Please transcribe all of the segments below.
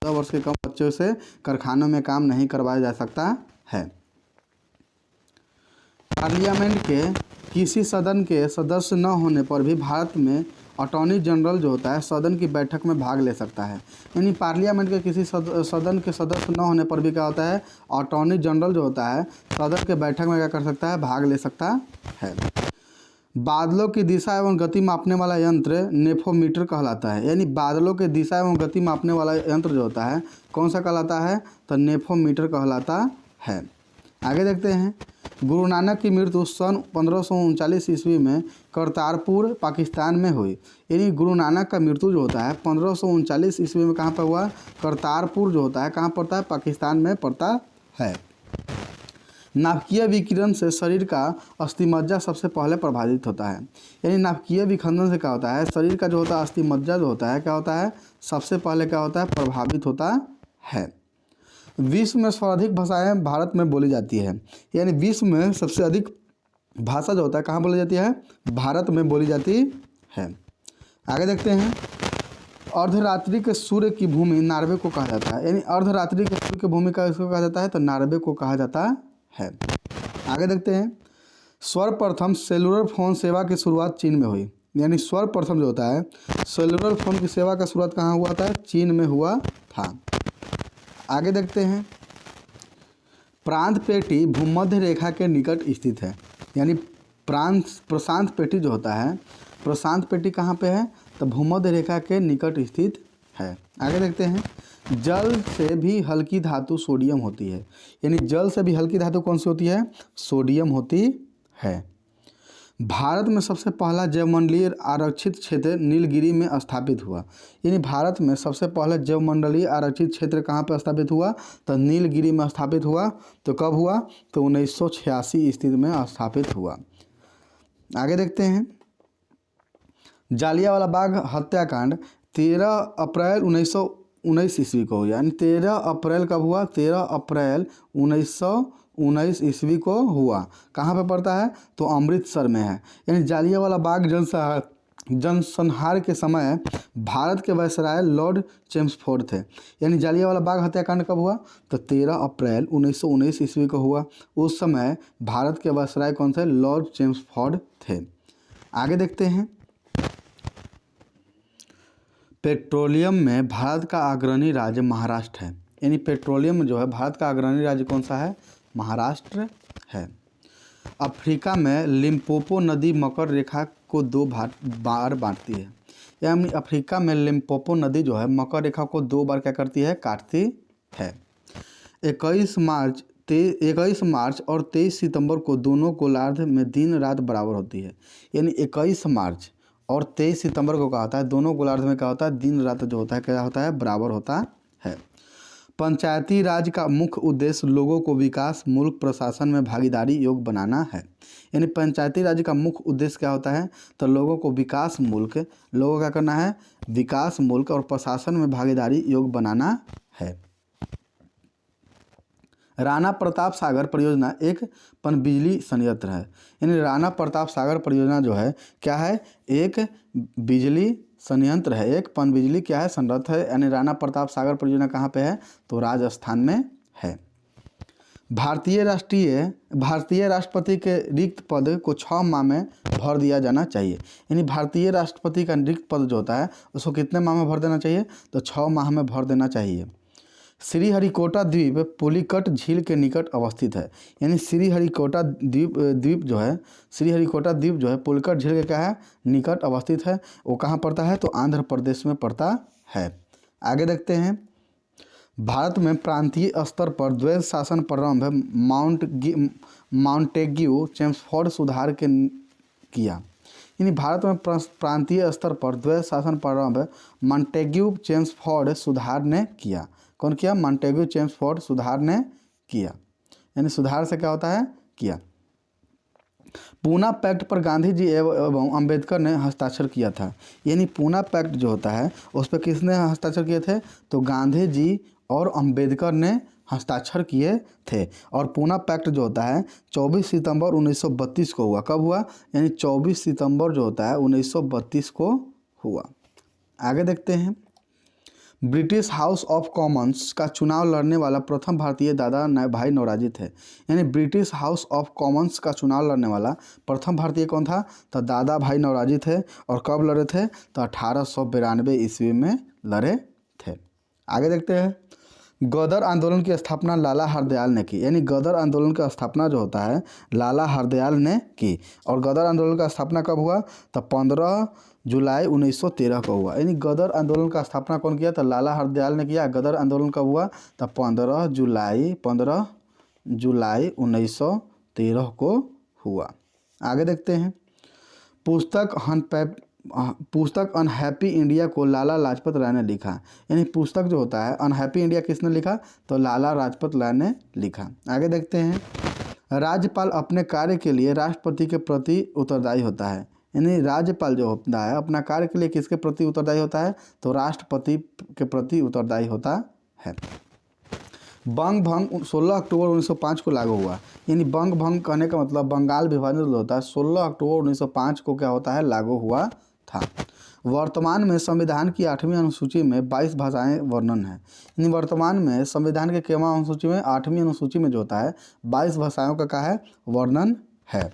14 वर्ष के कम बच्चों से कारखानों में काम नहीं करवाया जा सकता है। पार्लियामेंट के किसी सदन के सदस्य न होने पर भी भारत में अटॉर्नी जनरल जो होता है सदन की बैठक में भाग ले सकता है। यानी पार्लियामेंट के किसी सदन के सदस्य न होने पर भी क्या होता है, अटॉर्नी जनरल जो होता है सदन के बैठक में क्या कर सकता है, भाग ले सकता है। बादलों की दिशा एवं गति मापने वाला यंत्र नेफोमीटर कहलाता है। यानी बादलों के दिशा एवं गति मापने वाला यंत्र जो होता है कौन सा कहलाता है, तो नेफोमीटर कहलाता है। आगे देखते हैं। गुरु नानक की मृत्यु सन 1539 ईस्वी में करतारपुर पाकिस्तान में हुई। यानी गुरु नानक का मृत्यु जो होता है 1539 ईस्वी में कहाँ पर हुआ, करतारपुर जो होता है कहाँ पड़ता है, पाकिस्तान में पड़ता है। नाभिकीय विकिरण से शरीर का अस्थिमज्जा सबसे पहले प्रभावित होता है। यानी नाभिकीय विखंडन से क्या होता है, शरीर का जो होता है अस्थिमज्जा जो होता है क्या होता है, सबसे पहले क्या होता है, प्रभावित होता है। विश्व में सर्वाधिक भाषाएं भारत में बोली जाती है। यानी विश्व में सबसे अधिक भाषा जो होता है कहाँ बोली जाती है, भारत में बोली जाती है। आगे देखते हैं। अर्धरात्रि के सूर्य की भूमि नॉर्वे को कहा जाता है। यानी अर्धरात्रि के सूर्य की भूमि का इसको कहा जाता है, तो नॉर्वे को कहा जाता है। आगे देखते हैं। सर्वप्रथम सेलुलर फोन सेवा की शुरुआत चीन में हुई। यानी सर्वप्रथम जो होता है सेलुलर फोन की सेवा का शुरुआत कहाँ हुआ था, चीन में हुआ था। आगे देखते हैं। प्रांत पेटी भूमध्य रेखा के निकट स्थित है। यानी प्रशांत पेटी जो होता है, प्रशांत पेटी कहाँ पे है, तो भूमध्य रेखा के निकट स्थित है। आगे देखते हैं। जल से भी हल्की धातु सोडियम होती है। यानी जल से भी हल्की धातु कौन सी होती है, सोडियम होती है। भारत में सबसे पहला जैवमंडलीय आरक्षित क्षेत्र नीलगिरी में स्थापित हुआ। यानी भारत में सबसे पहले जैवमंडलीय आरक्षित क्षेत्र कहाँ पर स्थापित हुआ, तो नीलगिरी में स्थापित हुआ। तो कब हुआ, तो 1986 ईस्वी में स्थापित हुआ। आगे देखते हैं। जालियांवाला बाग हत्याकांड 13 अप्रैल 1919 ईस्वी को हुआ। यानी 13 अप्रैल कब हुआ, 13 अप्रैल 1919 ईस्वी को हुआ। कहाँ पे पड़ता है, तो अमृतसर में है। यानी जालियांवाला बाग जनसंहार के समय भारत के वायसराय लॉर्ड चेम्सफोर्ड थे। यानी जालियांवाला बाग हत्याकांड कब हुआ, तो 13 अप्रैल 1919 ईस्वी को हुआ। उस समय भारत के वायसराय कौन थे, लॉर्ड चेम्सफोर्ड थे। आगे देखते हैं। पेट्रोलियम में भारत का अग्रणी राज्य महाराष्ट्र है। यानी पेट्रोलियम में जो है भारत का अग्रणी राज्य कौन सा है, महाराष्ट्र है। अफ्रीका में लिम्पोपो नदी मकर रेखा को 2 बार बांटती है। यानी अफ्रीका में लिम्पोपो नदी जो है मकर रेखा को 2 बार क्या करती है, काटती है। 21 मार्च और 23 सितंबर को दोनों गोलार्ध में दिन रात बराबर होती है। यानी 21 मार्च और 23 सितंबर को क्या होता है, दोनों गोलार्ध में क्या होता है, दिन रात जो होता है क्या होता है, बराबर होता है। पंचायती राज का मुख्य उद्देश्य लोगों को विकास मुल्क प्रशासन में भागीदारी योग बनाना है। यानी पंचायती राज का मुख्य उद्देश्य क्या होता है, तो लोगों को विकास मुल्क, लोगों का करना है विकास मुल्क और प्रशासन में भागीदारी योग बनाना है। राणा प्रताप सागर परियोजना एक पनबिजली संयंत्र है। यानी राणा प्रताप सागर परियोजना जो है क्या है, एक बिजली संयंत्र है, एक पनबिजली क्या है, संयंत्र है। यानी राणा प्रताप सागर परियोजना कहाँ पे है, तो राजस्थान में है। भारतीय राष्ट्रपति के रिक्त पद को 6 माह में भर दिया जाना चाहिए। यानी भारतीय राष्ट्रपति का रिक्त पद जो होता है उसको कितने माह में भर देना चाहिए, तो 6 माह में भर देना चाहिए। श्रीहरिकोटा द्वीप पुलिकट झील के निकट अवस्थित है। यानी श्रीहरिकोटा द्वीप जो है, श्रीहरिकोटा द्वीप जो है पुलिकट झील के क्या है, निकट अवस्थित है। वो कहाँ पड़ता है, तो आंध्र प्रदेश में पड़ता है। आगे देखते हैं। भारत में प्रांतीय स्तर पर द्वैध शासन प्रारंभ माउंटेग्यू चेम्सफोर्ड सुधार के किया। यानी भारत में प्रांतीय स्तर पर द्वैध शासन प्रारंभ माउंटेग्यू चेम्सफोर्ड सुधार ने किया। कौन किया, माउंटेग्यू चेम्सफोर्ड सुधार ने किया। यानी सुधार से क्या होता है, किया। पूना पैक्ट पर गांधी जी एवं अंबेडकर ने हस्ताक्षर किया था। यानी पूना पैक्ट जो होता है उस पर किसने हस्ताक्षर किए थे, तो गांधी जी और अंबेडकर ने हस्ताक्षर किए थे। और पूना पैक्ट जो होता है 24 सितंबर 1932 को हुआ। कब हुआ, यानी 24 सितंबर जो होता है 1932 को हुआ। आगे देखते हैं। ब्रिटिश हाउस ऑफ कॉमन्स का चुनाव लड़ने वाला प्रथम भारतीय दादा भाई नौरोजी थे। यानी ब्रिटिश हाउस ऑफ कॉमन्स का चुनाव लड़ने वाला प्रथम भारतीय कौन था? तो दादा भाई नौरोजी थे। और कब लड़े थे? तो 1892 ईस्वी में लड़े थे। आगे देखते हैं। गदर आंदोलन की स्थापना लाला हरदयाल ने की। यानी गदर आंदोलन की स्थापना जो होता है लाला हरदयाल ने की। और गदर आंदोलन का स्थापना कब हुआ? तो 15 जुलाई 1913 को हुआ। यानी गदर आंदोलन का स्थापना कौन किया? तो लाला हरदयाल ने किया। गदर आंदोलन कब हुआ? तो 15 जुलाई 1913 को हुआ। आगे देखते हैं। पुस्तक अनहैप्पी इंडिया को लाला लाजपत राय ने लिखा। यानी पुस्तक जो होता है अनहैप्पी इंडिया किसने लिखा? तो लाला लाजपत राय ने लिखा। आगे देखते हैं। राज्यपाल अपने कार्य के लिए राष्ट्रपति के प्रति उत्तरदायी होता है। यानी राज्यपाल जो होता है अपना कार्य के लिए किसके प्रति उत्तरदायी होता है? तो राष्ट्रपति के प्रति उत्तरदायी होता है। बंग भंग 16 अक्टूबर 1905 को लागू हुआ। यानी बंग भंग कहने का मतलब बंगाल विभाजन जो होता है 16 अक्टूबर 1905 को क्या होता है? लागू हुआ था। वर्तमान में संविधान की 8वीं अनुसूची में 22 भाषाएं वर्णन है। यानी वर्तमान में संविधान के केवल अनुसूची में 8वीं अनुसूची में जो होता है 22 भाषाओं का क्या है? वर्णन है।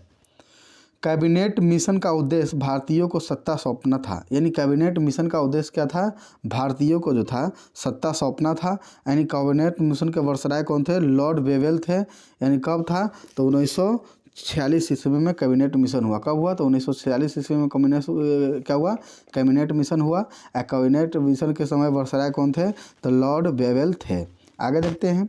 कैबिनेट मिशन का उद्देश्य भारतीयों को सत्ता सौंपना था। यानी कैबिनेट मिशन का उद्देश्य क्या था? भारतीयों को जो था सत्ता सौंपना था। यानी कैबिनेट मिशन के वर्षराय कौन थे? लॉर्ड वेवेल थे। यानी कब था? तो 1946 ईस्वी में कैबिनेट मिशन हुआ। कब हुआ? तो 1946 ईस्वी में क्या हुआ? कैबिनेट मिशन हुआ। कैबिनेट मिशन के समय वर्षराय कौन थे? तो लॉर्ड वेवेल थे। आगे देखते हैं।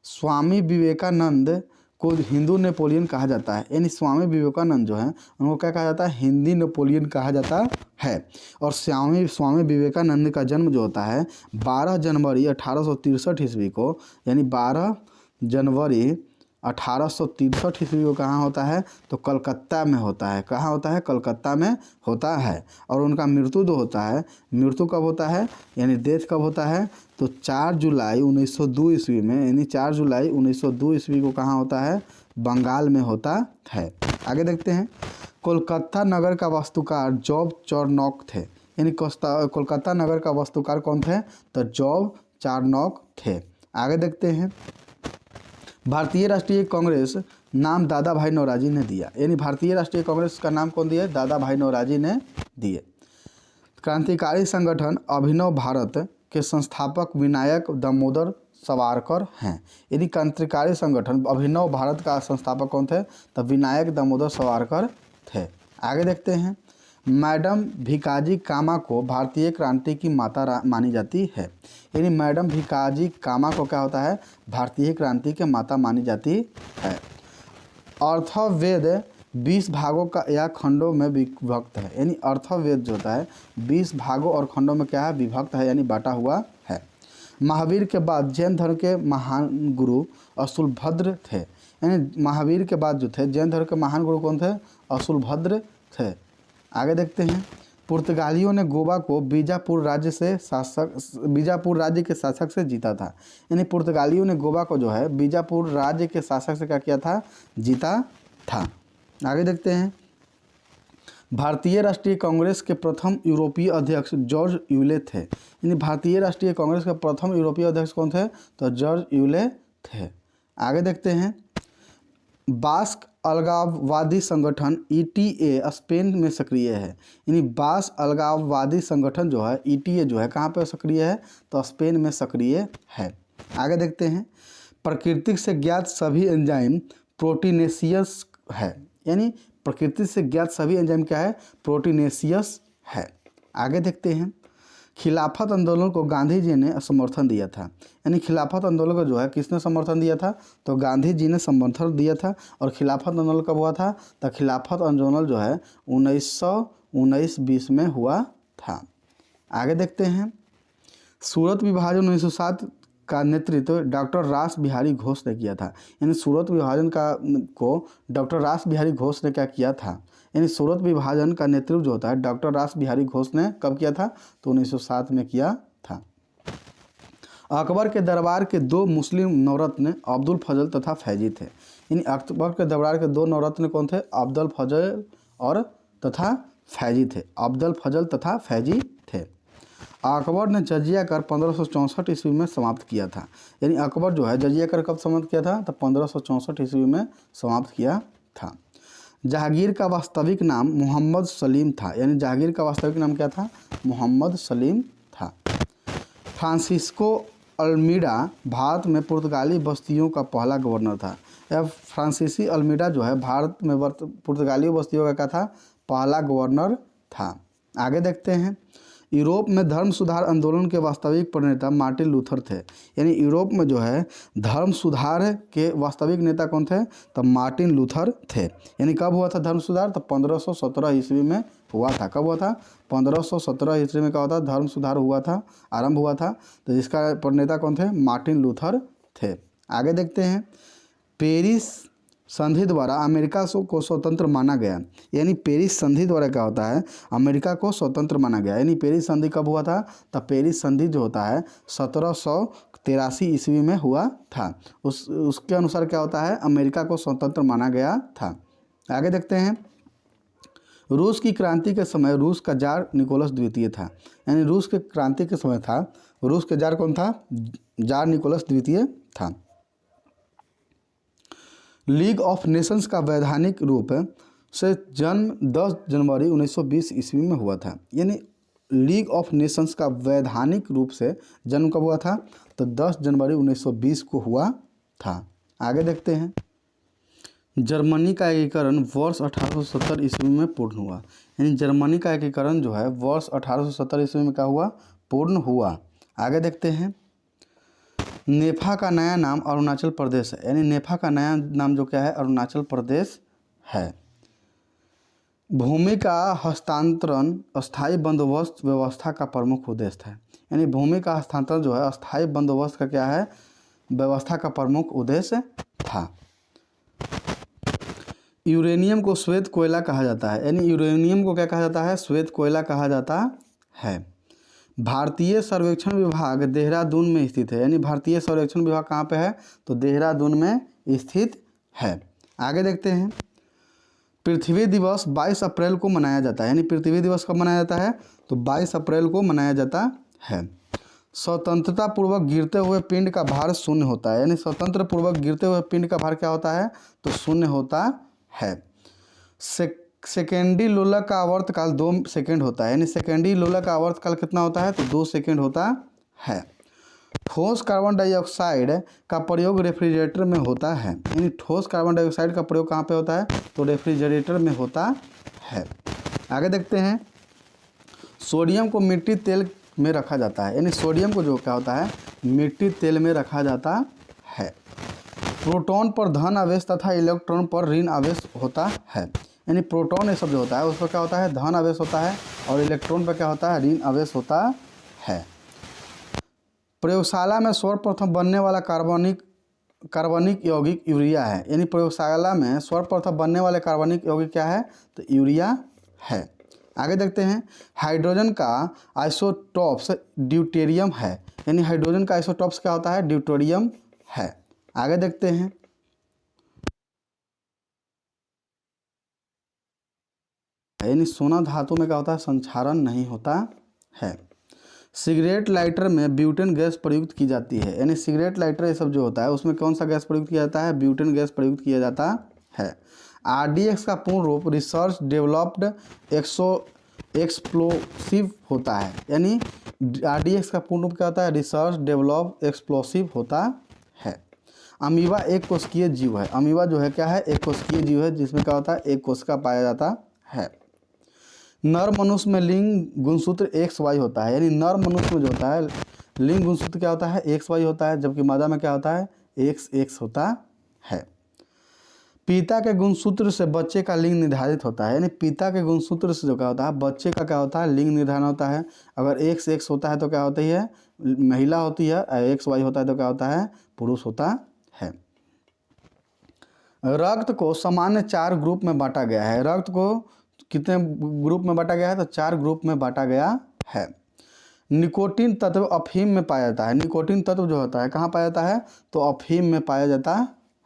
स्वामी विवेकानंद को हिंदू नेपोलियन कहा जाता है। यानी स्वामी विवेकानंद जो है उनको क्या कहा जाता है? हिंदी नेपोलियन कहा जाता है। और स्वामी विवेकानंद का जन्म जो होता है 12 जनवरी 1863 ईस्वी को। यानी 12 जनवरी 1863 ईस्वी को कहाँ होता है? तो कलकत्ता में होता है। कहाँ होता है? कलकत्ता में होता है। और उनका मृत्यु जो होता है, मृत्यु कब होता है? यानी डेथ कब होता है? तो 4 जुलाई 1902 ईस्वी में। यानी 4 जुलाई 1902 ईस्वी को कहाँ होता है? बंगाल में होता है। आगे देखते हैं। कोलकाता नगर का वास्तुकार जॉब चार्नॉक थे। यानी कोलकाता नगर का वास्तुकार कौन थे? तो जॉब चार्नॉक थे। आगे देखते हैं। भारतीय राष्ट्रीय कांग्रेस नाम दादा भाई नौरोजी ने दिया। यानी भारतीय राष्ट्रीय कांग्रेस का नाम कौन दिया? दादा भाई नौरोजी ने दिए। क्रांतिकारी संगठन अभिनव भारत के संस्थापक विनायक दामोदर सावरकर हैं। यानी क्रांतिकारी संगठन अभिनव भारत का संस्थापक कौन थे? तो विनायक दामोदर सावरकर थे। आगे देखते हैं। मैडम भिकाजी कामा को भारतीय क्रांति की माता मानी जाती है। यानी मैडम भिकाजी कामा को क्या होता है? भारतीय क्रांति के माता मानी जाती है। अर्थवेद 20 भागों का या खंडों में विभक्त है। यानी अर्थवेद जो होता है 20 भागों और खंडों में क्या है? विभक्त है, यानी बांटा हुआ है। महावीर के बाद जैन धर्म के महान गुरु अशुलभद्र थे। यानी महावीर के बाद जो थे जैन धर्म के महान गुरु कौन थे? अशुलभद्र थे। आगे देखते हैं। पुर्तगालियों ने गोवा को बीजापुर राज्य के शासक से जीता था। यानी पुर्तगालियों ने गोवा को जो है बीजापुर राज्य के शासक से क्या किया था? जीता था। आगे देखते हैं। भारतीय राष्ट्रीय कांग्रेस के प्रथम यूरोपीय अध्यक्ष जॉर्ज यूले थे। यानी भारतीय राष्ट्रीय कांग्रेस के प्रथम यूरोपीय अध्यक्ष कौन थे? तो जॉर्ज यूले थे। आगे देखते हैं। बास्क अलगाववादी संगठन ETA स्पेन में सक्रिय है। यानी बास्क अलगाववादी संगठन जो है ETA जो है कहाँ पर सक्रिय है? तो स्पेन में सक्रिय है। आगे देखते हैं। प्रकृति से ज्ञात सभी एंजाइम प्रोटीनेशियस है। यानी प्रकृति से ज्ञात सभी एंजाइम क्या है? प्रोटीनेशियस है। आगे देखते हैं। खिलाफत आंदोलन को गांधी जी ने समर्थन दिया था। यानी खिलाफत आंदोलन को जो है किसने समर्थन दिया था? तो गांधी जी ने समर्थन दिया था। और खिलाफत आंदोलन कब हुआ था? तो खिलाफत आंदोलन जो है 1919-20 में हुआ था। आगे देखते हैं। सूरत विभाजन 1907 का नेतृत्व डॉक्टर रास बिहारी घोष ने किया था। यानी सूरत विभाजन को डॉक्टर रास बिहारी घोष ने क्या किया था? यानी सूरत विभाजन का नेतृत्व जो होता है डॉक्टर रास बिहारी घोष ने कब किया था? तो 1907 में किया था। अकबर के दरबार के 2 मुस्लिम नवरत्न अब्दुल फजल तथा फैजी थे। यानी अकबर के दरबार के 2 नवरत्न कौन थे? अब्दुल फजल और तथा फैजी थे। अब्दुल फजल तथा फैजी थे। अकबर ने जजिया कर 1564 ईस्वी में समाप्त किया था। यानी अकबर जो है जजिया कर कब समाप्त किया था, तो 1564 ईस्वी में समाप्त किया था। जहांगीर का वास्तविक नाम मोहम्मद सलीम था। यानी जहांगीर का वास्तविक नाम क्या था, मोहम्मद सलीम था। फ्रांसिस्को अल्मीडा भारत में पुर्तगाली बस्तियों का पहला गवर्नर था। यह फ्रांसीसी अल्मीडा जो है भारत में पुर्तगाली बस्तियों का क्या था, पहला गवर्नर था। आगे देखते हैं। यूरोप में धर्म सुधार आंदोलन के वास्तविक प्रणेता मार्टिन लूथर थे। यानी यूरोप में जो है धर्म सुधार के वास्तविक नेता कौन थे, तो मार्टिन लूथर थे। यानी कब हुआ था धर्म सुधार, तो 1517 ईस्वी में हुआ था। कब हुआ था, 1517 ईस्वी में क्या हुआ था, धर्म सुधार हुआ था, आरंभ हुआ था। तो जिसका प्रणेता कौन थे, मार्टिन लूथर थे। आगे देखते हैं। पेरिस संधि द्वारा अमेरिका को स्वतंत्र माना गया। यानी पेरिस संधि द्वारा क्या होता है, अमेरिका को स्वतंत्र माना गया। यानी पेरिस संधि कब हुआ था, तो पेरिस संधि जो होता है 1783 ईस्वी में हुआ था। उसके अनुसार क्या होता है, अमेरिका को स्वतंत्र माना गया था। आगे देखते हैं। रूस की क्रांति के समय रूस का जार निकोलस द्वितीय था। यानी रूस के क्रांति के समय था, रूस के जार कौन था, जार निकोलस द्वितीय था। लीग ऑफ नेशंस का वैधानिक रूप से जन्म 10 जनवरी 1920 ईस्वी में हुआ था। यानी लीग ऑफ नेशंस का वैधानिक रूप से जन्म कब हुआ था, तो 10 जनवरी 1920 को हुआ था। आगे देखते हैं। जर्मनी का एकीकरण वर्ष 1870 ईस्वी में पूर्ण हुआ। यानी जर्मनी का एकीकरण जो है वर्ष 1870 ईस्वी में क्या हुआ, पूर्ण हुआ। आगे देखते हैं। नेफा का नया नाम अरुणाचल प्रदेश है। यानी नेफा का नया नाम जो क्या है, अरुणाचल प्रदेश है। भूमि का हस्तांतरण अस्थायी बंदोबस्त व्यवस्था का प्रमुख उद्देश्य था। यानी भूमि का हस्तांतरण जो है अस्थायी बंदोबस्त का क्या है, व्यवस्था का प्रमुख उद्देश्य था। यूरेनियम को श्वेत कोयला कहा जाता है। यानी यूरेनियम को क्या कहा जाता है, श्वेत कोयला कहा जाता है। भारतीय सर्वेक्षण विभाग देहरादून में स्थित है। यानी भारतीय सर्वेक्षण विभाग कहाँ पे है, तो देहरादून में स्थित है। आगे देखते हैं। पृथ्वी दिवस 22 अप्रैल को मनाया जाता है। यानी पृथ्वी दिवस कब मनाया जाता है, तो 22 अप्रैल को मनाया जाता है। स्वतंत्रता पूर्वक गिरते हुए पिंड का भार शून्य होता है। यानी स्वतंत्र पूर्वक गिरते हुए पिंड का भार क्या होता है, तो शून्य होता है। सेकेंडी लोलक का आवर्तकाल 2 सेकेंड होता है। यानी सेकेंडी लोलक का आवर्तकाल कितना होता है, तो 2 सेकेंड होता है। ठोस कार्बन डाइऑक्साइड का प्रयोग रेफ्रिजरेटर में होता है। यानी ठोस कार्बन डाइऑक्साइड का प्रयोग कहाँ पे होता है, तो रेफ्रिजरेटर में होता है। आगे देखते हैं। सोडियम को मिट्टी तेल में रखा जाता है। यानी सोडियम को जो क्या होता है, मिट्टी तेल में रखा जाता है। प्रोटॉन पर धन आवेश तथा इलेक्ट्रॉन पर ऋण आवेश होता है। यानी प्रोटॉन ये सब जो होता है उस पर क्या होता है, धन आवेश होता है, और इलेक्ट्रॉन पर क्या होता है, ऋण आवेश होता है। प्रयोगशाला में सर्वप्रथम बनने वाला कार्बनिक यौगिक यूरिया है। यानी प्रयोगशाला में सर्वप्रथम बनने वाले कार्बनिक यौगिक क्या है, तो यूरिया है। आगे देखते हैं। हाइड्रोजन का आइसोटॉप्स ड्यूटेरियम है। यानी हाइड्रोजन का आइसोटॉप्स क्या होता है, ड्यूटेरियम है। आगे देखते हैं। यानी सोना धातु में क्या होता है, संक्षारण नहीं होता है। सिगरेट लाइटर में ब्यूटेन गैस प्रयुक्त की जाती है। यानी सिगरेट लाइटर ये सब जो होता है उसमें कौन सा गैस प्रयुक्त किया जाता है, ब्यूटेन गैस प्रयुक्त किया जाता है। RDX का पूर्ण रूप रिसर्च डेवलप्ड एक्सप्लोसिव होता है। यानी RDX का पूर्ण रूप क्या होता है, रिसर्च डेवलप एक्सप्लोसिव होता है। अमीबा एक कोशिकीय जीव है। अमीबा जो है क्या है, एक कोशिकीय जीव है, जिसमें क्या होता है, एक कोशिका पाया जाता है। नर मनुष्य में लिंग गुणसूत्र XY होता है। यानी नर मनुष्य में जो होता है लिंग गुणसूत्र क्या होता है, XY होता है, जबकि मादा में क्या होता है, XX होता है। पिता के गुणसूत्र से बच्चे का लिंग निर्धारित होता है। यानी पिता के गुणसूत्र से जो क्या होता है, बच्चे का क्या होता है, लिंग निर्धारण होता है। अगर XX होता है तो क्या होती है, महिला होती है, XY होता है तो क्या होता है, पुरुष होता है। रक्त को सामान्य 4 ग्रुप में बांटा गया है। रक्त को कितने ग्रुप में बांटा गया है, तो 4 ग्रुप में बांटा गया है। निकोटीन तत्व अफीम में पाया जाता है। निकोटीन तत्व जो होता है कहाँ पाया जाता है, तो अफीम में पाया जाता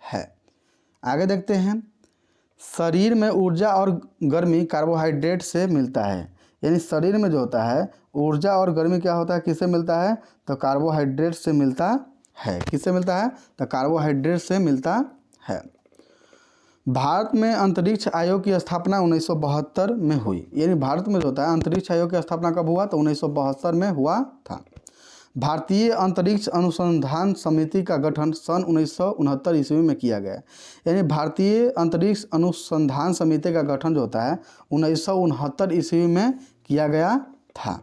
है। आगे देखते हैं। शरीर में ऊर्जा और गर्मी कार्बोहाइड्रेट से मिलता है। यानी शरीर में जो होता है ऊर्जा और गर्मी क्या होता है, किससे मिलता है, तो कार्बोहाइड्रेट से मिलता है। किससे मिलता है, तो कार्बोहाइड्रेट से मिलता है। भारत में अंतरिक्ष आयोग की स्थापना 1972 में हुई। यानी भारत में जो होता है अंतरिक्ष आयोग की स्थापना कब हुआ, तो 1972 में हुआ था। भारतीय अंतरिक्ष अनुसंधान समिति का गठन सन 1969 ईस्वी में किया गया। यानी भारतीय अंतरिक्ष अनुसंधान समिति का गठन जो होता है 1969 ईस्वी में किया गया था।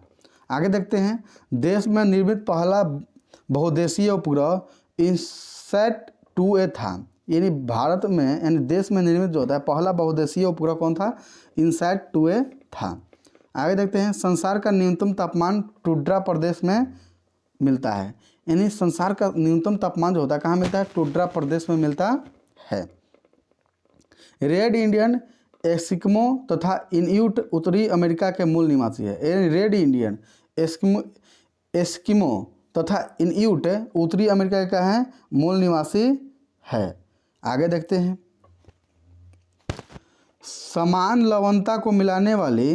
आगे देखते हैं, देश में निर्मित पहला बहुउद्देशीय उपग्रह इनसैट 2A था। यानी भारत में यानी देश में निर्मित जो होता है पहला बहुउद्देशीय उपग्रह कौन था, इनसैट 2A था। आगे देखते हैं, संसार का न्यूनतम तापमान टुंड्रा प्रदेश में मिलता है। यानी संसार का न्यूनतम तापमान जो होता है कहाँ मिलता है, टुंड्रा प्रदेश में मिलता है। रेड इंडियन एस्किमो तथा इन्यूट उत्तरी अमेरिका के मूल निवासी है। यानी रेड इंडियन एस्किमो तथा इन्यूट उत्तरी अमेरिका का है मूल निवासी है। आगे देखते हैं, समान लवणता को मिलाने वाली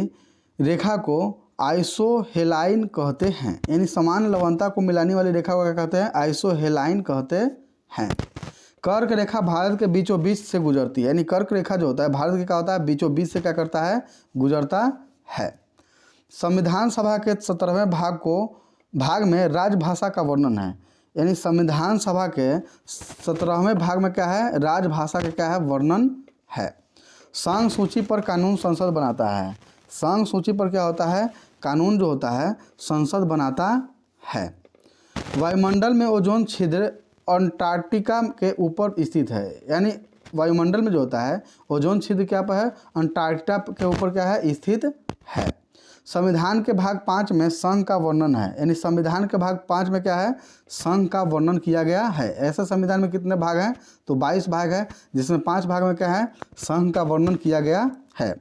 रेखा को आइसोहेलाइन कहते हैं। यानी समान लवणता को मिलाने वाली रेखा को क्या कहते हैं, आइसोहेलाइन कहते हैं। कर्क रेखा भारत के बीचों बीच से गुजरती है। यानी कर्क रेखा जो होता है भारत के क्या होता है, बीचों बीच से क्या करता है, गुजरता है। संविधान सभा के 17वें भाग में राजभाषा का वर्णन है। यानी संविधान सभा के 17वें भाग में क्या है, राजभाषा का क्या है, वर्णन है। संघ सूची पर कानून संसद बनाता है। संघ सूची पर क्या होता है, कानून जो होता है संसद बनाता है। वायुमंडल में ओजोन छिद्र अंटार्कटिका के ऊपर स्थित है। यानी वायुमंडल में जो होता है ओजोन छिद्र क्या पर है, अंटार्कटिका के ऊपर क्या है, स्थित है। संविधान के भाग 5 में संघ का वर्णन है। यानी संविधान के भाग 5 में क्या है, संघ का वर्णन किया गया है। ऐसे संविधान में कितने भाग हैं, तो 22 भाग है, जिसमें 5 भाग में क्या है, संघ का वर्णन किया गया है।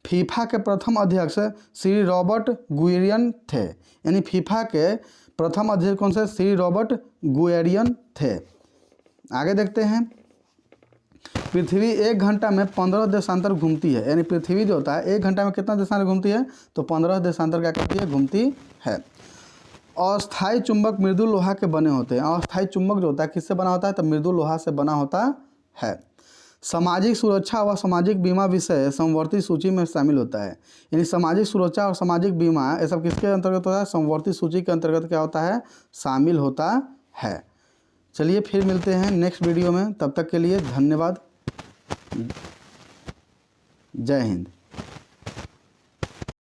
फीफा के प्रथम अध्यक्ष श्री रॉबर्ट गुएरियन थे। यानी फीफा के प्रथम अध्यक्ष कौन से, श्री रॉबर्ट गुएरियन थे। आगे देखते हैं, पृथ्वी 1 घंटा में 15 देशांतर घूमती है। यानी पृथ्वी जो होता है 1 घंटा में कितना देशांतर घूमती है, तो 15 देशांतर क्या करती है, घूमती है। अस्थायी चुंबक मृदु लोहा के बने होते हैं। अस्थायी चुंबक जो होता है किससे बना होता है, तो मृदु लोहा से बना होता है। सामाजिक सुरक्षा व सामाजिक बीमा विषय समवर्ती सूची में शामिल होता है। यानी सामाजिक सुरक्षा और सामाजिक बीमा ये सब किसके अंतर्गत होता है, समवर्ती सूची के अंतर्गत क्या होता है, शामिल होता है। चलिए फिर मिलते हैं नेक्स्ट वीडियो में, तब तक के लिए धन्यवाद। जय हिंद।